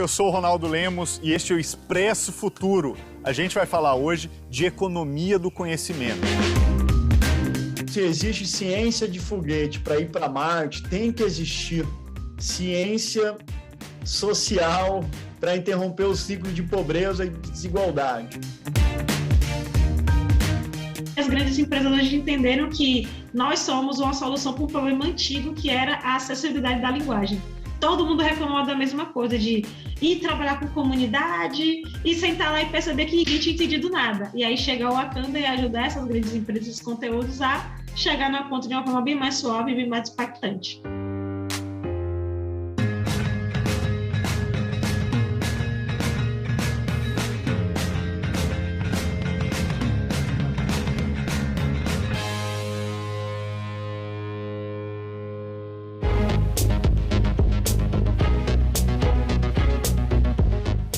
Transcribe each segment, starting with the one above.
eu sou o Ronaldo Lemos e este é o Expresso Futuro. A gente vai falar hoje de economia do conhecimento. Se existe ciência de foguete para ir para Marte, tem que existir ciência social para interromper o ciclo de pobreza e de desigualdade. As grandes empresas hoje entenderam que nós somos uma solução para um problema antigo, que era a acessibilidade da linguagem. Todo mundo reclamava da mesma coisa, de ir trabalhar com comunidade e sentar lá e perceber que ninguém tinha entendido nada. E aí chegar o Wakanda e ajudar essas grandes empresas de conteúdos a chegar na ponta de uma forma bem mais suave e bem mais impactante.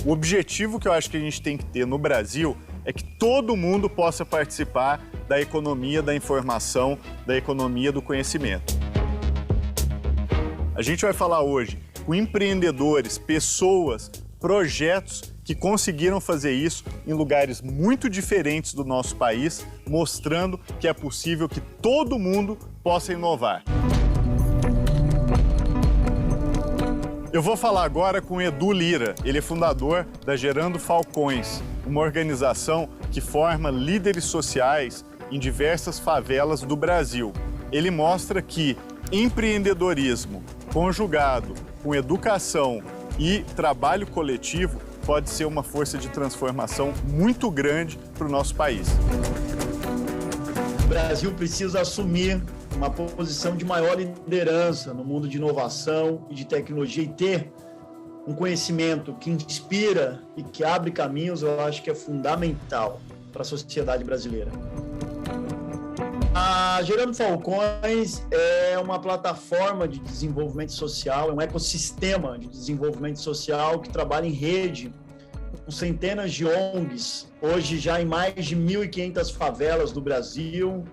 O objetivo que eu acho que a gente tem que ter no Brasil é que todo mundo possa participar da economia da informação, da economia do conhecimento. A gente vai falar hoje com empreendedores, pessoas, projetos que conseguiram fazer isso em lugares muito diferentes do nosso país, mostrando que é possível que todo mundo possa inovar. Eu vou falar agora com o Edu Lira. Ele é fundador da Gerando Falcões, uma organização que forma líderes sociais em diversas favelas do Brasil. Ele mostra que empreendedorismo conjugado com educação e trabalho coletivo pode ser uma força de transformação muito grande para o nosso país. O Brasil precisa assumir uma posição de maior liderança no mundo de inovação e de tecnologia e ter um conhecimento que inspira e que abre caminhos, eu acho que é fundamental para a sociedade brasileira. A Gerando Falcões é uma plataforma de desenvolvimento social, é um ecossistema de desenvolvimento social que trabalha em rede com centenas de ONGs, hoje já em mais de 1.500 favelas do Brasil,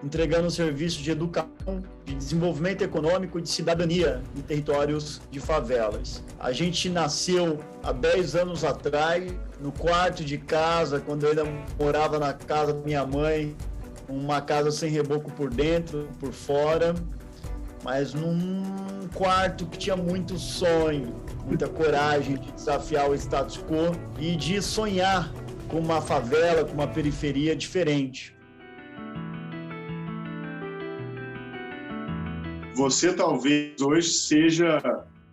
entregando serviços de educação, de desenvolvimento econômico e de cidadania em territórios de favelas. A gente nasceu há 10 anos atrás, no quarto de casa, quando eu ainda morava na casa da minha mãe, uma casa sem reboco por dentro, por fora, mas num quarto que tinha muito sonho, muita coragem de desafiar o status quo e de sonhar com uma favela, com uma periferia diferente. Você talvez hoje seja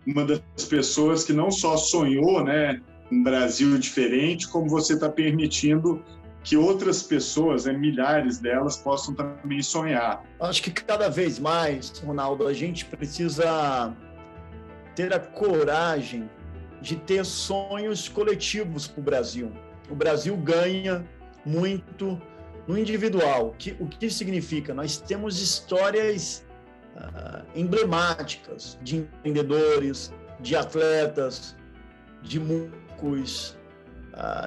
uma das pessoas que não só sonhou, né, um Brasil diferente, como você está permitindo que outras pessoas, milhares delas, possam também sonhar. Acho que cada vez mais, Ronaldo, a gente precisa ter a coragem de ter sonhos coletivos para o Brasil. O Brasil ganha muito no individual. O que significa? Nós temos histórias emblemáticas de empreendedores, de atletas, de músicos,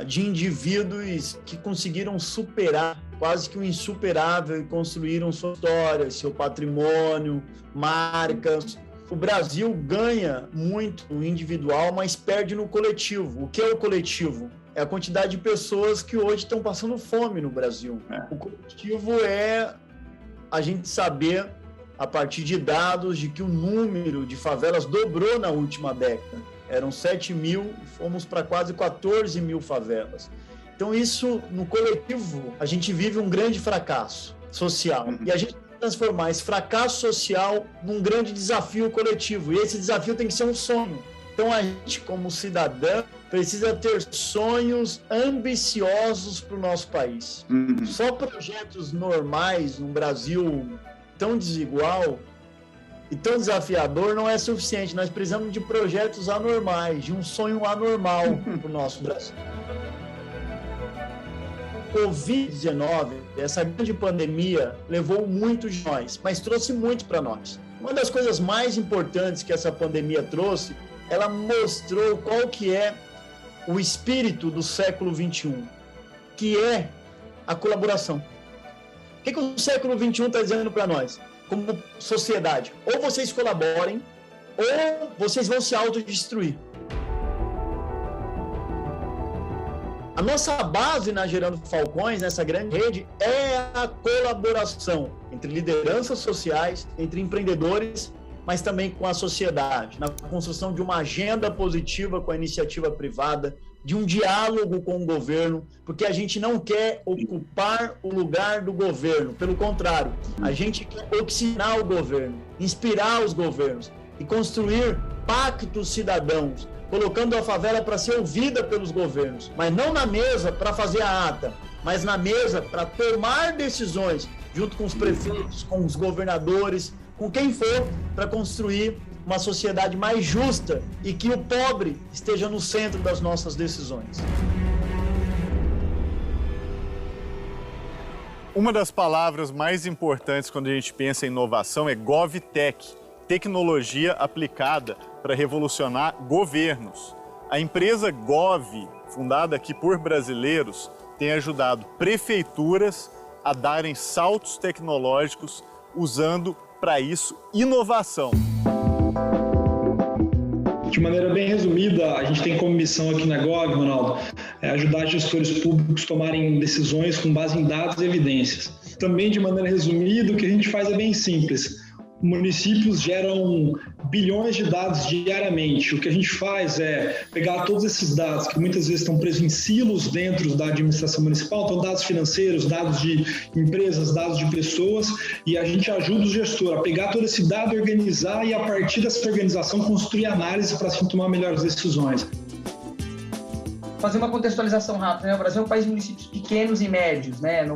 de indivíduos que conseguiram superar quase que o insuperável e construíram sua história, seu patrimônio, marcas. O Brasil ganha muito no individual, mas perde no coletivo. O que é o coletivo? É a quantidade de pessoas que hoje estão passando fome no Brasil. O coletivo é a gente saber, a partir de dados, de que o número de favelas dobrou na última década. Eram 7 mil e fomos para quase 14 mil favelas. Então isso, no coletivo, a gente vive um grande fracasso social. E a gente tem que transformar esse fracasso social num grande desafio coletivo. E esse desafio tem que ser um sonho. Então a gente, como cidadão, precisa ter sonhos ambiciosos para o nosso país. Só projetos normais num Brasil tão desigual e tão desafiador não é suficiente. Nós precisamos de projetos anormais, de um sonho anormal para o nosso Brasil. Covid-19, essa grande pandemia, levou muito de nós, mas trouxe muito para nós. Uma das coisas mais importantes que essa pandemia trouxe, ela mostrou qual que é o espírito do século XXI, que é a colaboração. O que o século XXI está dizendo para nós, como sociedade? Ou vocês colaborem, ou vocês vão se autodestruir. A nossa base na Gerando Falcões, nessa grande rede, é a colaboração entre lideranças sociais, entre empreendedores, mas também com a sociedade, na construção de uma agenda positiva com a iniciativa privada, de um diálogo com o governo, porque a gente não quer ocupar o lugar do governo, pelo contrário, a gente quer oxigenar o governo, inspirar os governos e construir pactos cidadãos, colocando a favela para ser ouvida pelos governos, mas não na mesa para fazer a ata, mas na mesa para tomar decisões junto com os prefeitos, com os governadores, com quem for, para construir uma sociedade mais justa e que o pobre esteja no centro das nossas decisões. Uma das palavras mais importantes quando a gente pensa em inovação é GovTech, tecnologia aplicada para revolucionar governos. A empresa Gov, fundada aqui por brasileiros, tem ajudado prefeituras a darem saltos tecnológicos usando para isso inovação. De maneira bem resumida, a gente tem como missão aqui na Gov, Ronaldo, ajudar gestores públicos a tomarem decisões com base em dados e evidências. Também, de maneira resumida, o que a gente faz é bem simples. Municípios geram bilhões de dados diariamente. O que a gente faz é pegar todos esses dados que muitas vezes estão presos em silos dentro da administração municipal, então dados financeiros, dados de empresas, dados de pessoas, e a gente ajuda o gestor a pegar todo esse dado, organizar e a partir dessa organização construir análise para assim tomar melhores decisões. Fazer uma contextualização rápida, né? O Brasil é um país de municípios pequenos e médios, né?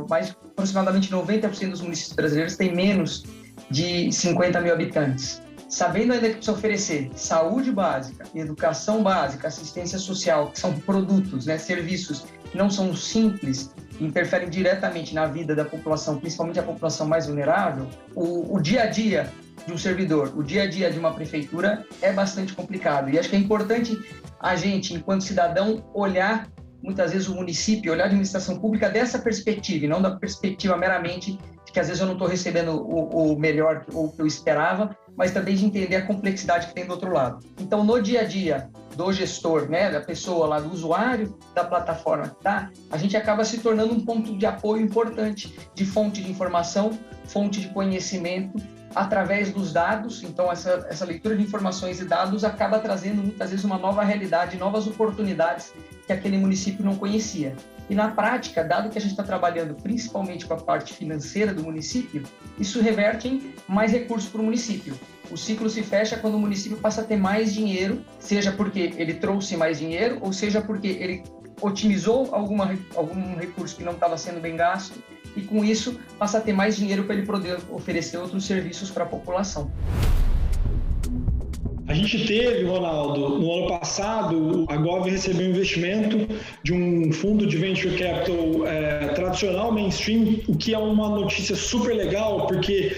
Aproximadamente 90% dos municípios brasileiros têm menos de 50 mil habitantes. Sabendo ainda que precisa oferecer saúde básica, educação básica, assistência social, que são produtos, né, serviços que não são simples, interferem diretamente na vida da população, principalmente a população mais vulnerável, o dia a dia de um servidor, o dia a dia de uma prefeitura é bastante complicado. E acho que é importante a gente, enquanto cidadão, olhar muitas vezes o município, olhar a administração pública dessa perspectiva, e não da perspectiva meramente de que às vezes eu não estou recebendo o melhor ou o que eu esperava, mas também de entender a complexidade que tem do outro lado. Então, no dia a dia do gestor, né, da pessoa lá, do usuário da plataforma, tá? A gente acaba se tornando um ponto de apoio importante, de fonte de informação, fonte de conhecimento, através dos dados. Então, essa leitura de informações e dados acaba trazendo muitas vezes uma nova realidade, novas oportunidades que aquele município não conhecia. E na prática, dado que a gente está trabalhando principalmente com a parte financeira do município, isso reverte em mais recursos para o município. O ciclo se fecha quando o município passa a ter mais dinheiro, seja porque ele trouxe mais dinheiro, ou seja porque ele otimizou algum recurso que não estava sendo bem gasto, e com isso passa a ter mais dinheiro para ele poder oferecer outros serviços para a população. A gente teve, Ronaldo, no ano passado, a Gov recebeu um investimento de um fundo de venture capital tradicional, mainstream, o que é uma notícia super legal, porque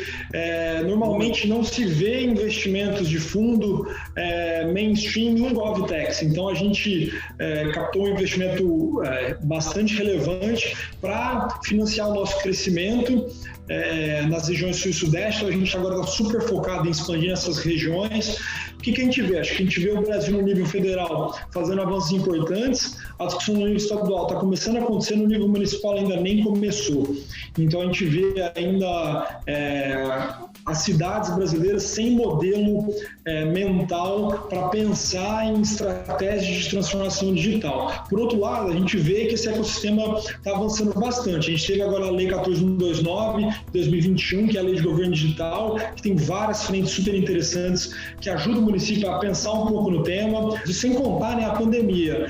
normalmente não se vê investimentos de fundo mainstream em GovTech. Então, a gente captou um investimento bastante relevante para financiar o nosso crescimento nas regiões sul e sudeste. A gente agora está super focado em expandir essas regiões. O que a gente vê? Acho que a gente vê o Brasil no nível federal fazendo avanços importantes, a discussão no nível estadual está começando a acontecer, no nível municipal ainda nem começou. Então a gente vê ainda as cidades brasileiras sem modelo mental para pensar em estratégias de transformação digital. Por outro lado, a gente vê que esse ecossistema está avançando bastante. A gente teve agora a Lei 14129, 2021, que é a Lei de Governo Digital, que tem várias frentes super interessantes que ajudam o município a pensar um pouco no tema, e sem contar, né, a pandemia.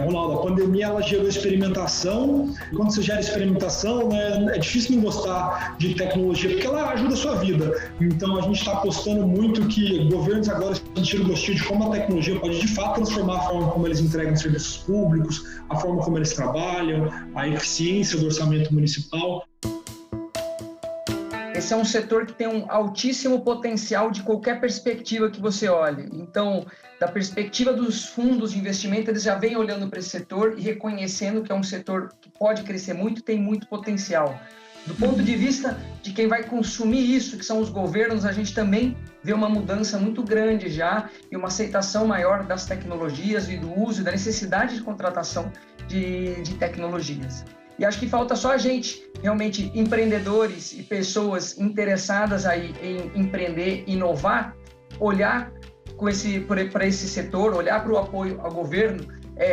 Ronaldo, a pandemia ela gerou experimentação. Quando você gera experimentação, né, é difícil não gostar de tecnologia, porque ela ajuda a sua vida. Então, a gente está apostando muito que governos agora sentiram o gostinho de como a tecnologia pode, de fato, transformar a forma como eles entregam serviços públicos, a forma como eles trabalham, a eficiência do orçamento municipal. Esse é um setor que tem um altíssimo potencial de qualquer perspectiva que você olhe. Então, da perspectiva dos fundos de investimento, eles já vêm olhando para esse setor e reconhecendo que é um setor que pode crescer muito, tem muito potencial. Do ponto de vista de quem vai consumir isso, que são os governos, a gente também vê uma mudança muito grande já e uma aceitação maior das tecnologias e do uso e da necessidade de contratação de tecnologias. E acho que falta só a gente, realmente, empreendedores e pessoas interessadas aí em empreender, inovar, olhar para esse setor, olhar para o apoio ao governo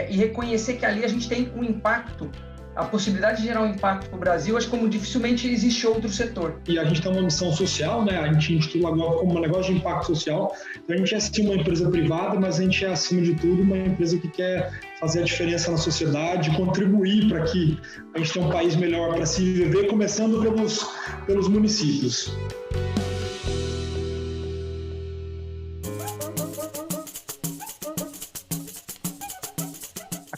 e reconhecer que ali a gente tem um impacto, a possibilidade de gerar um impacto para o Brasil, acho que como dificilmente existe outro setor. E a gente tem uma missão social, né? A gente intitula agora como um negócio de impacto social. Então a gente é sim uma empresa privada, mas a gente é, acima de tudo, uma empresa que quer fazer a diferença na sociedade, contribuir para que a gente tenha um país melhor para se viver, começando pelos municípios.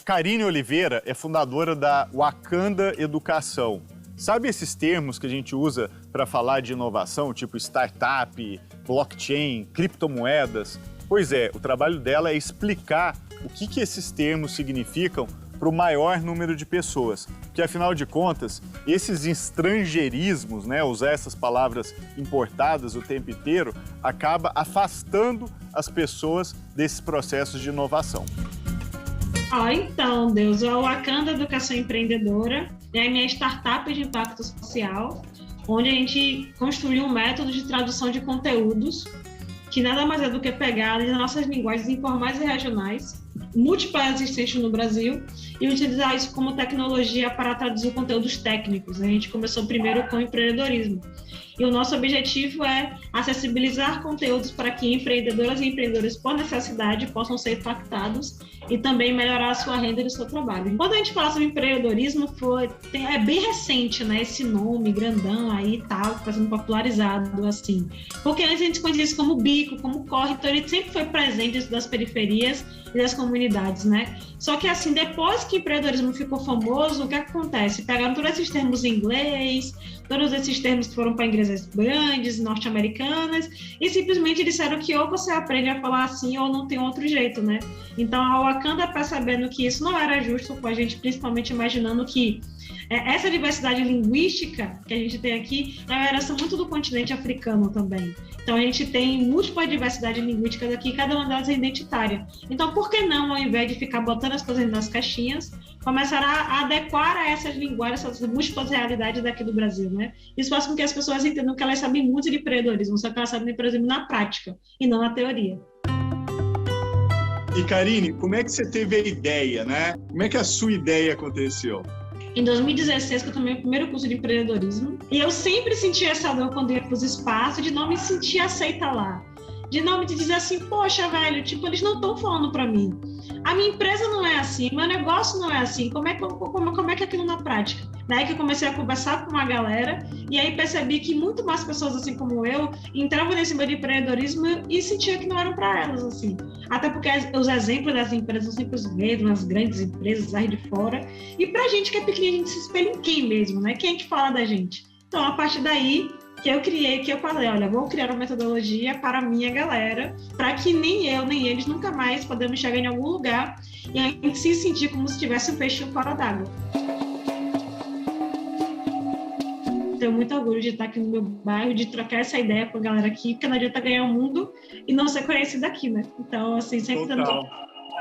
Karine Oliveira é fundadora da Wakanda Educação. Sabe esses termos que a gente usa para falar de inovação, tipo startup, blockchain, criptomoedas? Pois é, o trabalho dela é explicar o que esses termos significam para o maior número de pessoas. Porque, afinal de contas, esses estrangeirismos, né, usar essas palavras importadas o tempo inteiro, acaba afastando as pessoas desses processos de inovação. Então, Deus, a Wakanda Educação Empreendedora é a minha startup de impacto social, onde a gente construiu um método de tradução de conteúdos que nada mais é do que pegar as nossas linguagens informais e regionais, múltiplas existentes no Brasil, e utilizar isso como tecnologia para traduzir conteúdos técnicos. A gente começou primeiro com empreendedorismo. E o nosso objetivo é acessibilizar conteúdos para que empreendedoras e empreendedores por necessidade possam ser impactados e também melhorar a sua renda e o seu trabalho. Quando a gente fala sobre empreendedorismo, é bem recente, né? Esse nome grandão aí e tal, que está sendo popularizado assim. Porque antes a gente conhecia isso como bico, como corre, então ele sempre foi presente dentro das periferias e das comunidades, né? Só que assim, depois que o empreendedorismo ficou famoso, o que acontece? Pegaram todos esses termos em inglês, todos esses termos que foram para igrejas grandes, norte-americanas, e simplesmente disseram que ou você aprende a falar assim ou não tem outro jeito, né? Então a Wakanda, percebendo que isso não era justo com a gente, principalmente imaginando que essa diversidade linguística que a gente tem aqui é uma herança muito do continente africano também. Então a gente tem múltipla diversidade linguística daqui, cada uma delas é identitária. Então por que não, ao invés de ficar botando as coisas nas caixinhas, começar a adequar a essas linguagens, essas múltiplas realidades daqui do Brasil, né? Isso faz com que as pessoas entendam que elas sabem muito de empreendedorismo, só que elas sabem de empreendedorismo na prática e não na teoria. E Karine, como é que você teve a ideia, né? Como é que a sua ideia aconteceu? Em 2016, que eu tomei o primeiro curso de empreendedorismo, e eu sempre senti essa dor quando ia para os espaços de não me sentir aceita lá. De não me dizer assim, poxa, velho, tipo, eles não estão falando para mim. A minha empresa não é assim, meu negócio não é assim, como é que é aquilo na prática? Daí que eu comecei a conversar com uma galera e aí percebi que muito mais pessoas assim como eu entravam nesse meio de empreendedorismo e sentia que não eram para elas, assim. Até porque os exemplos das empresas são sempre os mesmos, as grandes empresas aí de fora. E pra gente que é pequenininha, a gente se espelha em quem mesmo, né? Quem é que fala da gente? Então, a partir daí, que eu falei, olha, vou criar uma metodologia para a minha galera, para que nem eu, nem eles nunca mais podemos chegar em algum lugar e a gente se sentir como se tivesse um peixinho fora d'água. Tenho muito orgulho de estar aqui no meu bairro, de trocar essa ideia com a galera aqui, porque não adianta ganhar o mundo e não ser conhecida aqui, né? Então, assim, sempre dando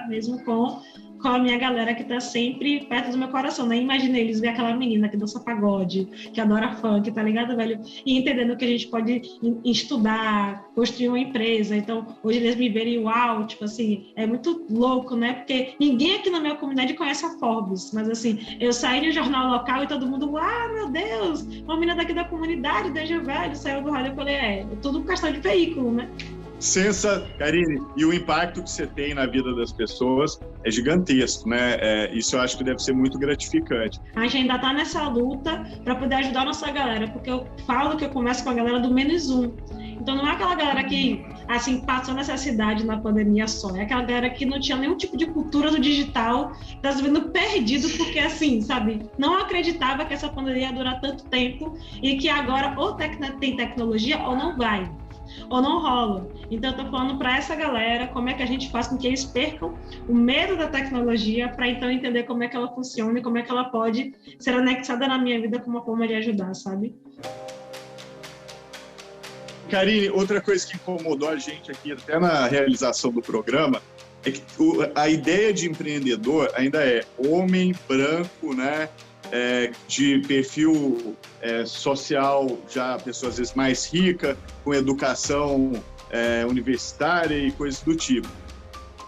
mesmo com a minha galera que tá sempre perto do meu coração, né? Imaginei eles ver aquela menina que dança pagode, que adora funk, tá ligado, velho? E entendendo que a gente pode estudar, construir uma empresa. Então, hoje eles me verem, uau, tipo assim, é muito louco, né? Porque ninguém aqui na minha comunidade conhece a Forbes, mas assim, eu saí no jornal local e todo mundo, uau, meu Deus, uma menina daqui da comunidade, desde velho, saiu do rádio. Eu falei, tudo questão de veículo, né? Karine, e o impacto que você tem na vida das pessoas é gigantesco, né? Isso eu acho que deve ser muito gratificante. A gente ainda está nessa luta para poder ajudar a nossa galera, porque eu falo que eu começo com a galera do -1. Então não é aquela galera que, assim, passou necessidade na pandemia só, é aquela galera que não tinha nenhum tipo de cultura do digital, está se vendo perdido porque, assim, sabe, não acreditava que essa pandemia ia durar tanto tempo e que agora ou tem tecnologia ou não vai. ou não rola. Então, eu estou falando para essa galera como é que a gente faz com que eles percam o medo da tecnologia para então entender como é que ela funciona e como é que ela pode ser anexada na minha vida como uma forma de ajudar, sabe? Karine, outra coisa que incomodou a gente aqui até na realização do programa é que a ideia de empreendedor ainda é homem, branco, né? De perfil social, já pessoa às vezes mais rica, com educação universitária e coisas do tipo.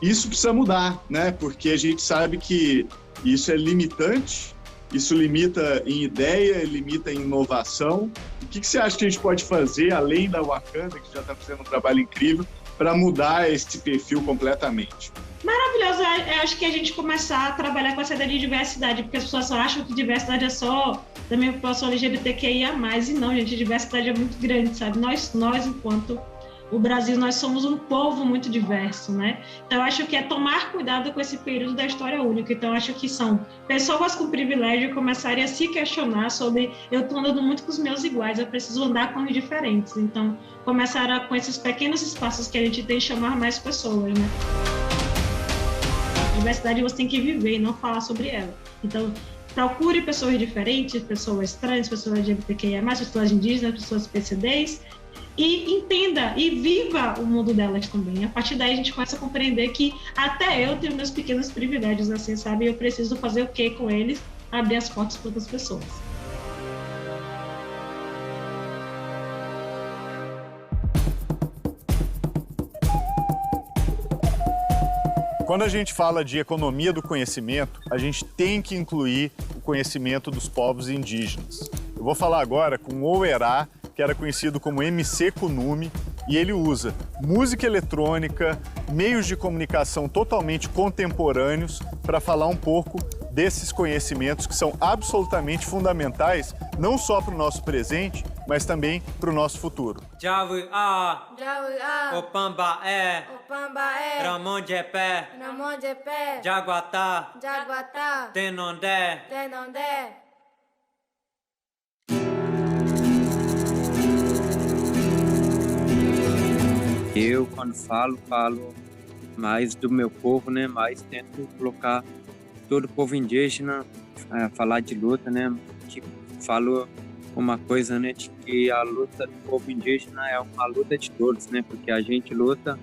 Isso precisa mudar, né? Porque a gente sabe que isso é limitante, isso limita em ideia, limita em inovação. O que você acha que a gente pode fazer, além da Wakanda, que já está fazendo um trabalho incrível, para mudar esse perfil completamente? Maravilhoso, eu acho que a gente começar a trabalhar com essa ideia de diversidade, porque as pessoas só acham que diversidade é só da minha população LGBTQIA+, e não, gente, a diversidade é muito grande, sabe? Nós enquanto o Brasil, nós somos um povo muito diverso, né? Então, eu acho que é tomar cuidado com esse período da história única. Então, eu acho que são pessoas com privilégio começarem a se questionar sobre eu estou andando muito com os meus iguais, eu preciso andar com os diferentes. Então, começar com esses pequenos espaços que a gente tem, chamar mais pessoas, né? A diversidade você tem que viver e não falar sobre ela. Então, procure pessoas diferentes, pessoas trans, pessoas LGBTQIA+, pessoas indígenas, pessoas PCDs, e entenda e viva o mundo delas também. A partir daí a gente começa a compreender que até eu tenho meus pequenos privilégios, assim, sabe? Eu preciso fazer o quê com eles? Abrir as portas para outras pessoas. Quando a gente fala de economia do conhecimento, a gente tem que incluir o conhecimento dos povos indígenas. Eu vou falar agora com o Owerá, que era conhecido como MC Kunume, e ele usa música eletrônica, meios de comunicação totalmente contemporâneos para falar um pouco desses conhecimentos que são absolutamente fundamentais, não só para o nosso presente, mas também para o nosso futuro. Opambaé, Ramondjepé, Jaguatá, Tenondé. Eu, quando falo mais do meu povo, né? Mais tento colocar todo o povo indígena, falar de luta, né? Tipo, falo uma coisa, né? De que a luta do povo indígena é uma luta de todos, né? Porque a gente luta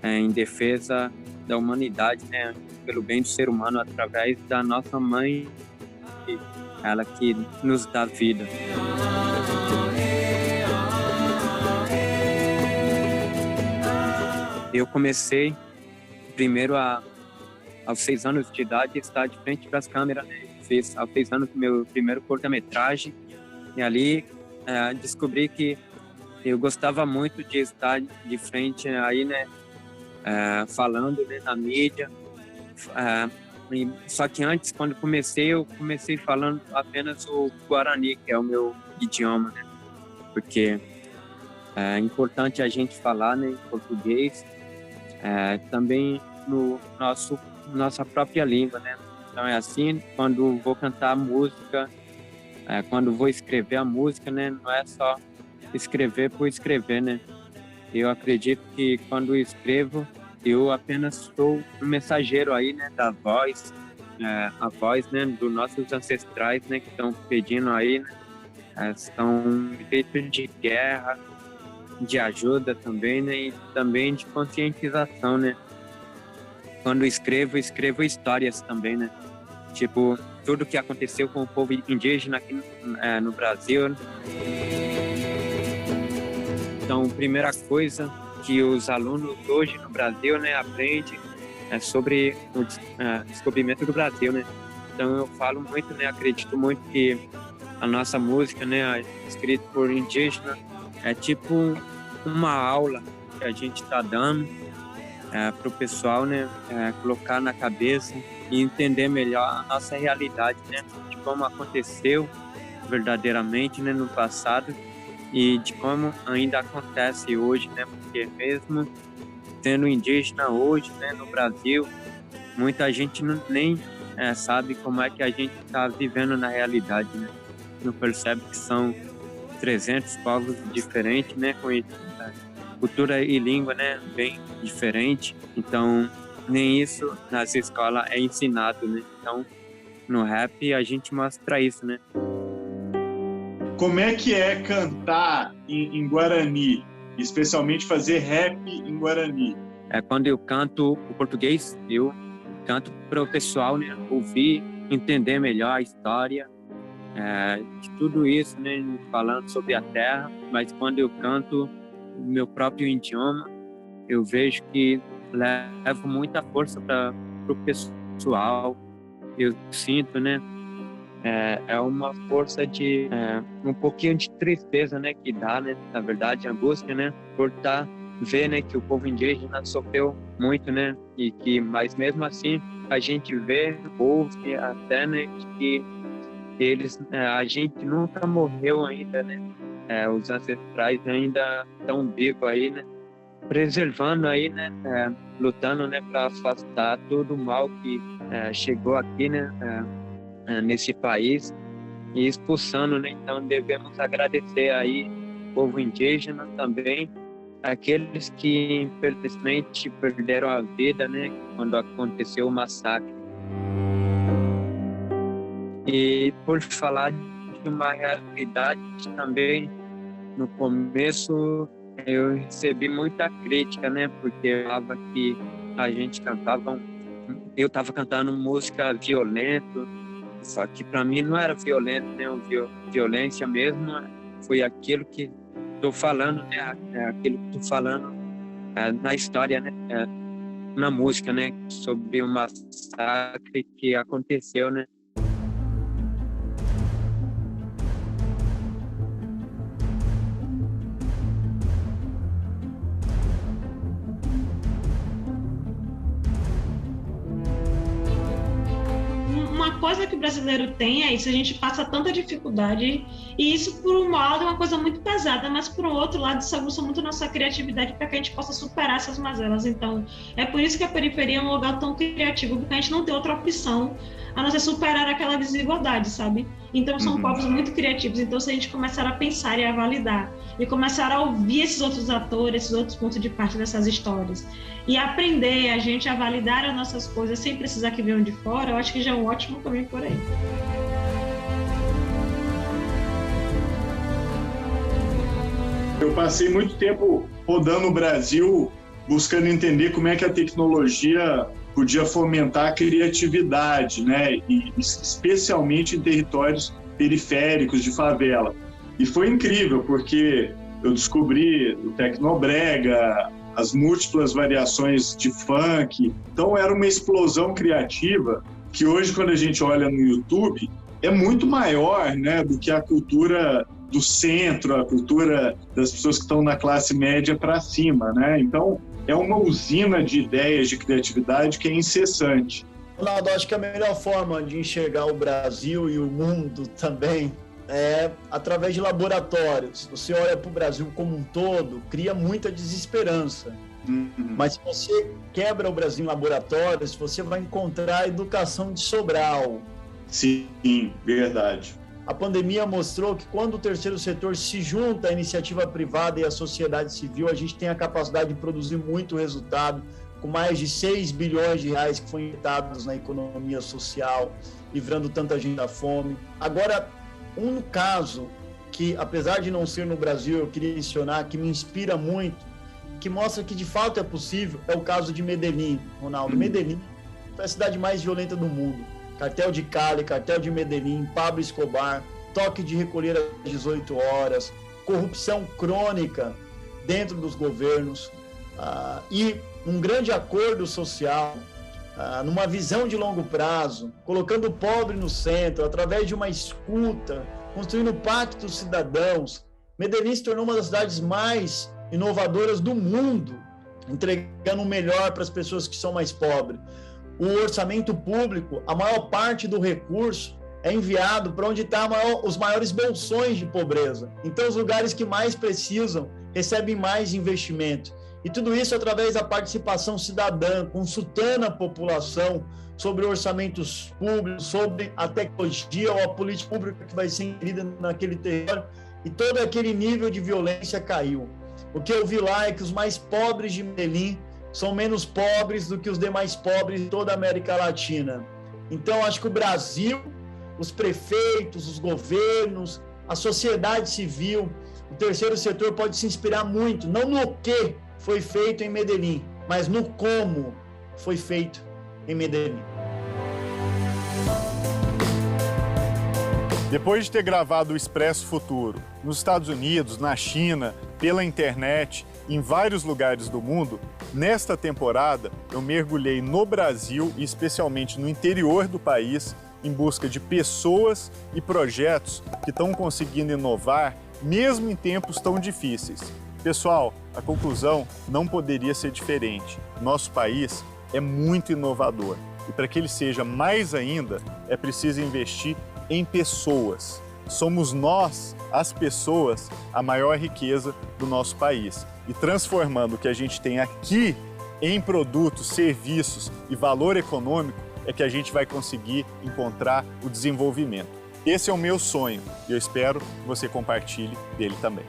em defesa da humanidade, né? Pelo bem do ser humano, através da nossa mãe, ela que nos dá vida. Eu comecei primeiro aos 6 anos de idade estar de frente para as câmeras, né? Fiz aos 6 anos meu primeiro curta-metragem e ali descobri que eu gostava muito de estar de frente aí, né? Falando, né, na mídia. Só que antes, quando eu comecei falando apenas o Guarani, que é o meu idioma, né? Porque é importante a gente falar, né, em português, também no nossa própria língua, né? Então é assim, quando vou cantar música, quando vou escrever a música, né? Não é só escrever por escrever, né? Eu acredito que quando escrevo, eu apenas sou um mensageiro aí, né? Da voz, a voz, né? Dos nossos ancestrais, né? Que estão pedindo aí, né? Estão em jeito de guerra, de ajuda também, né? E também de conscientização, né? Quando escrevo histórias também, né? Tipo, tudo que aconteceu com o povo indígena aqui no Brasil. Então, primeira coisa que os alunos hoje no Brasil, né, aprendem é sobre o descobrimento do Brasil, né? Então, eu falo muito, né? Acredito muito que a nossa música, né, escrita por indígena, é tipo uma aula que a gente está dando para o pessoal, né, colocar na cabeça e entender melhor a nossa realidade, né, de como aconteceu verdadeiramente, né, no passado e de como ainda acontece hoje, né, porque mesmo sendo indígena hoje, né, no Brasil, muita gente nem sabe como é que a gente está vivendo na realidade, né, não percebe que são 300 povos diferentes, né, com cultura e língua, né, bem diferente. Então, nem isso nas escolas é ensinado, né? Então, no rap a gente mostra isso, né? Como é que é cantar em Guarani, especialmente fazer rap em Guarani? Quando eu canto o português, eu canto para o pessoal, né, ouvir, entender melhor a história, de tudo isso, né, falando sobre a terra. Mas quando eu canto o meu próprio idioma, eu vejo que levo muita força para o pessoal. Eu sinto, né, é uma força de um pouquinho de tristeza, né, que dá, né, na verdade, angústia, né, por ver, né, que o povo indígena sofreu muito, né, mas mesmo assim a gente vê, ouve até, né, que eles, a gente nunca morreu ainda, né, os ancestrais ainda estão vivos aí, né, preservando aí, né, lutando, né, para afastar todo o mal que chegou aqui, né, nesse país e expulsando, né. Então devemos agradecer aí o povo indígena também, aqueles que infelizmente perderam a vida, né, quando aconteceu o massacre. E por falar de uma realidade também, no começo eu recebi muita crítica, né, porque eu falava que a gente cantava, eu estava cantando música violenta, só que para mim não era violento, né, violência mesmo foi aquilo que estou falando, né, aquilo que estou falando na história, né, na música, né, sobre o massacre que aconteceu, né. Uma coisa que o brasileiro tem é isso, a gente passa tanta dificuldade, e isso por um lado é uma coisa muito pesada, mas por um outro lado isso aguça muito nossa criatividade para que a gente possa superar essas mazelas. Então é por isso que a periferia é um lugar tão criativo, porque a gente não tem outra opção a não ser superar aquela desigualdade, sabe? Então são povos muito criativos. Então se a gente começar a pensar e a validar e começar a ouvir esses outros atores, esses outros pontos de parte dessas histórias e aprender a gente a validar as nossas coisas sem precisar que venham de fora, eu acho que já é um ótimo caminho por aí. Eu passei muito tempo rodando o Brasil buscando entender como é que a tecnologia podia fomentar a criatividade, né? E especialmente em territórios periféricos de favela. E foi incrível, porque eu descobri o tecnobrega, as múltiplas variações de funk. Então era uma explosão criativa que hoje, quando a gente olha no YouTube, é muito maior, né, do que a cultura do centro, a cultura das pessoas que estão na classe média para cima, né? Então é uma usina de ideias, de criatividade que é incessante. Ronaldo, acho que a melhor forma de enxergar o Brasil e o mundo também é através de laboratórios. Você olha para o Brasil como um todo, cria muita desesperança. Mas se você quebra o Brasil em laboratórios, você vai encontrar a educação de Sobral. Sim, verdade. A pandemia mostrou que quando o terceiro setor se junta à iniciativa privada e à sociedade civil, a gente tem a capacidade de produzir muito resultado, com mais de 6 bilhões de reais que foram injetados na economia social, livrando tanta gente da fome. Agora, um caso que, apesar de não ser no Brasil, eu queria mencionar, que me inspira muito, que mostra que de fato é possível, é o caso de Medellín, Ronaldo. Medellín foi a cidade mais violenta do mundo. Cartel de Cali, cartel de Medellín, Pablo Escobar, toque de recolher às 18 horas, corrupção crônica dentro dos governos e um grande acordo social, numa visão de longo prazo, colocando o pobre no centro, através de uma escuta, construindo pactos cidadãos. Medellín se tornou uma das cidades mais inovadoras do mundo, entregando o melhor para as pessoas que são mais pobres. O orçamento público, a maior parte do recurso é enviado para onde estão os maiores bolsões de pobreza. Então, os lugares que mais precisam recebem mais investimento. E tudo isso através da participação cidadã, consultando a população sobre orçamentos públicos, sobre a tecnologia ou a política pública que vai ser inserida naquele território. E todo aquele nível de violência caiu. O que eu vi lá é que os mais pobres de Medellín são menos pobres do que os demais pobres de toda a América Latina. Então, acho que o Brasil, os prefeitos, os governos, a sociedade civil, o terceiro setor pode se inspirar muito, não no que foi feito em Medellín, mas no como foi feito em Medellín. Depois de ter gravado o Expresso Futuro nos Estados Unidos, na China, pela internet, em vários lugares do mundo, nesta temporada eu mergulhei no Brasil e especialmente no interior do país em busca de pessoas e projetos que estão conseguindo inovar mesmo em tempos tão difíceis. Pessoal, a conclusão não poderia ser diferente. Nosso país é muito inovador e para que ele seja mais ainda, é preciso investir em pessoas. Somos nós, as pessoas, a maior riqueza do nosso país. E transformando o que a gente tem aqui em produtos, serviços e valor econômico, é que a gente vai conseguir encontrar o desenvolvimento. Esse é o meu sonho e eu espero que você compartilhe dele também.